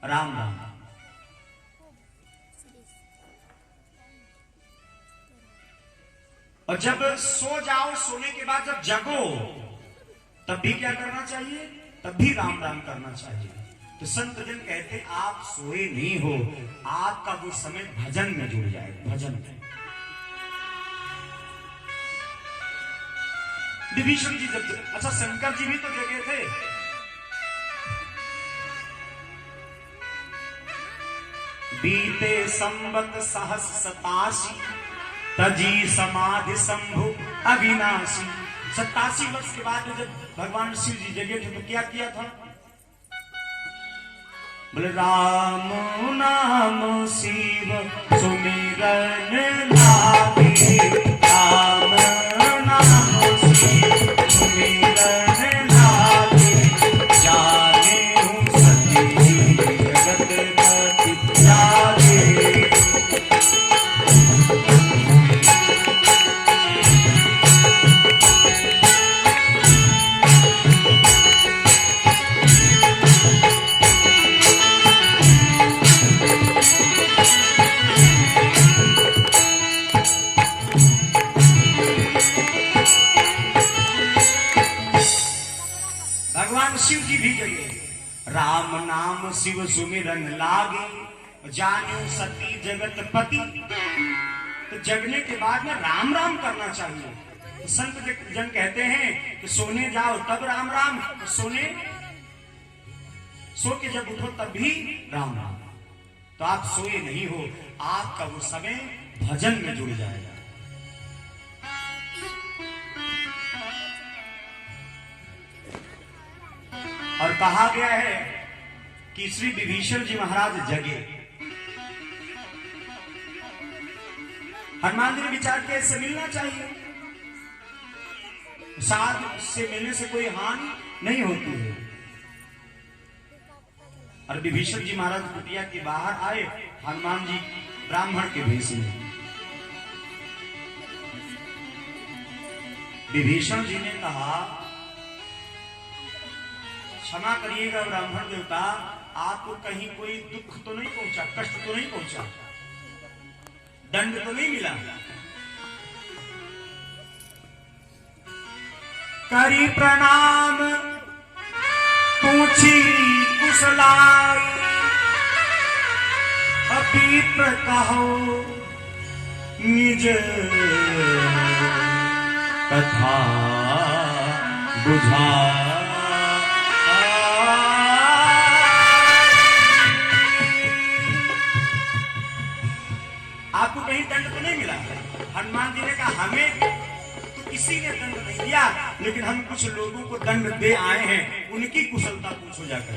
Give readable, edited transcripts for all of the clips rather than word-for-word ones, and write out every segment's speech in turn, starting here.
राम राम। और जब सो जाओ, सोने के बाद जब जगो, तब भी क्या करना चाहिए? तब भी राम राम करना चाहिए। तो संत जन कहते आप सोए नहीं हो, आपका वो समय भजन में जुड़ जाए, भजन में। विभीषण जी जब, अच्छा शंकर जी भी तो जगे थे। बीते संवत सहस सतासी, तजी समाधि शंभु अविनाशी। 87 वर्ष के बाद जब भगवान शिव जी जगे थे तो क्या किया था? बोले राम नाम शिव सुमिरन लागे, राम नाम शिव सुमिरन लागे, जाने हूँ सती जगत पति जागे। भगवान शिव जी भी जगे, राम नाम शिव सुमिरन लागे, जान्यो सती जगत पति। तो जगने के बाद में राम राम करना चाहिए। तो संत जन कहते हैं कि सोने जाओ तब राम राम, तो सो के जब उठो तब भी राम राम। तो आप सोए नहीं हो, आपका वो समय भजन में जुड़ जाएगा। और कहा गया है कि श्री विभीषण जी महाराज जगे। हनुमान जी ने विचार किया इससे मिलना चाहिए, साथ से मिलने से कोई हानि नहीं होती है। और विभीषण जी महाराज कुटिया के बाहर आए, हनुमान जी ब्राह्मण के भेष में। विभीषण जी ने कहा क्षमा करिएगा ब्राह्मण देवता, आपको कहीं कोई दुख तो नहीं पहुंचा, कष्ट तो नहीं पहुंचा, दंड तो नहीं मिला? करी प्रणाम पूछी कुशलाई, अभी कहो निज कथा बुझा। आपको कहीं दंड तो नहीं मिला? हनुमान जी ने कहा हमें तो किसी ने दंड नहीं दिया, लेकिन हम कुछ लोगों को दंड दे आए हैं, उनकी कुशलता पूछो जाकर।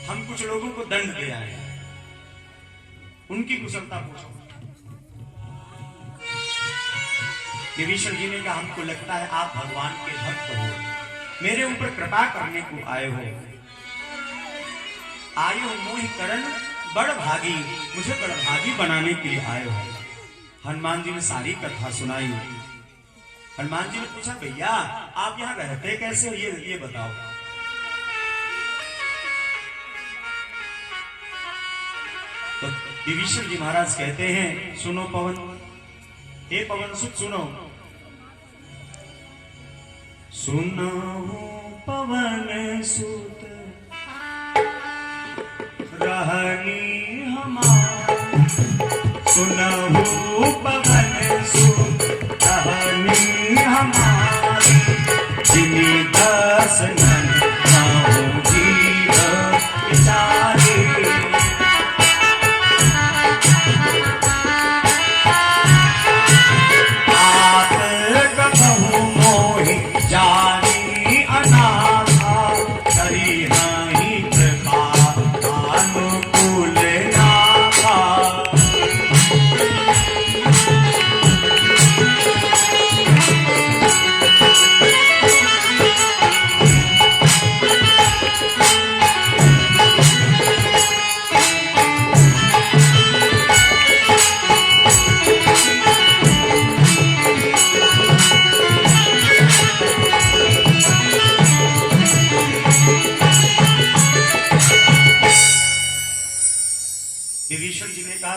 हम कुछ लोगों को दंड दे आए हैं, उनकी कुशलता पूछो। विभीषण जी ने कहा हमको लगता है आप भगवान के भक्त हो, मेरे ऊपर कृपा करने को आए हो। आयु मोहि करण बड़ भागी, मुझे बड़ भागी बनाने के लिए आए हो। हनुमान जी ने सारी कथा सुनाई। हनुमान जी ने पूछा भैया आप यहाँ रहते कैसे हो, ये बताओ। तो विभीषण जी महाराज कहते हैं सुनो पवन, हे पवन सुत सुनो। सुनो पवन सुत रहनी हमारी, सुनहु पवन सुत रहनी हमारी, जिनी दर्शन नाहु जीव बिचारी। आप कबहु मोहि जानी अनाथा, करी नहीं कृपा अनुकूल नाथा।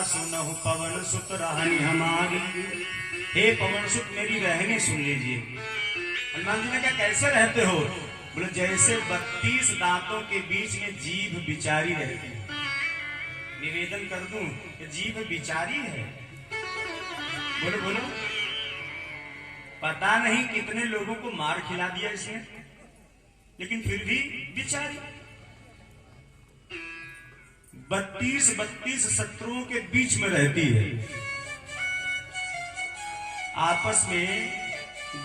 का सुनहु पवन सुत रहनी हमारी। हे पवन सुत मेरी रहनी सुन लीजिए। हनुमान जी ने कहा कैसे रहते हो? बोले जैसे 32 दांतों के बीच में जीभ बिचारी रहती है। निवेदन कर दूं कि जीभ बिचारी है। बोलो बोलो, पता नहीं कितने लोगों को मार खिला दिया इसने, लेकिन फिर भी बिचारी। 32 शत्रुओं के बीच में रहती है। आपस में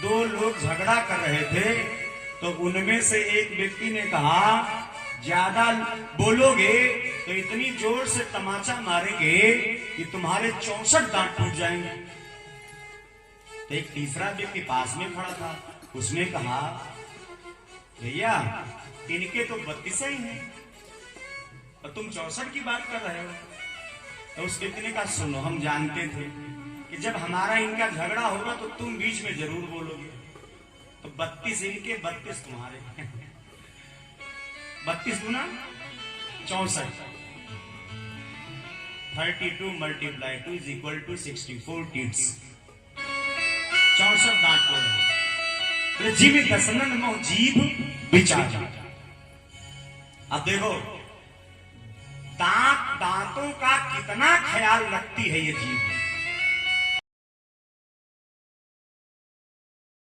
2 लोग झगड़ा कर रहे थे, तो उनमें से एक व्यक्ति ने कहा ज्यादा बोलोगे तो इतनी जोर से तमाचा मारेंगे कि तुम्हारे 64 दांत टूट जाएंगे। तो एक तीसरा व्यक्ति पास में खड़ा था, उसने कहा भैया इनके तो 32 ही हैं और तुम 64 की बात कर रहे हो। तो उस व्यक्ति ने कहा सुनो, हम जानते थे कि जब हमारा इनका झगड़ा होगा तो तुम बीच में जरूर बोलोगे। तो 32 इनके 32 तुम्हारे 32 गुना 64। 32 × 2 is equal to 64 teeth। 64 दांत तोड़े। जीव दसनन मोह जीभ बिचारी। अब देखो दांतों का कितना ख्याल रखती है ये जीभ।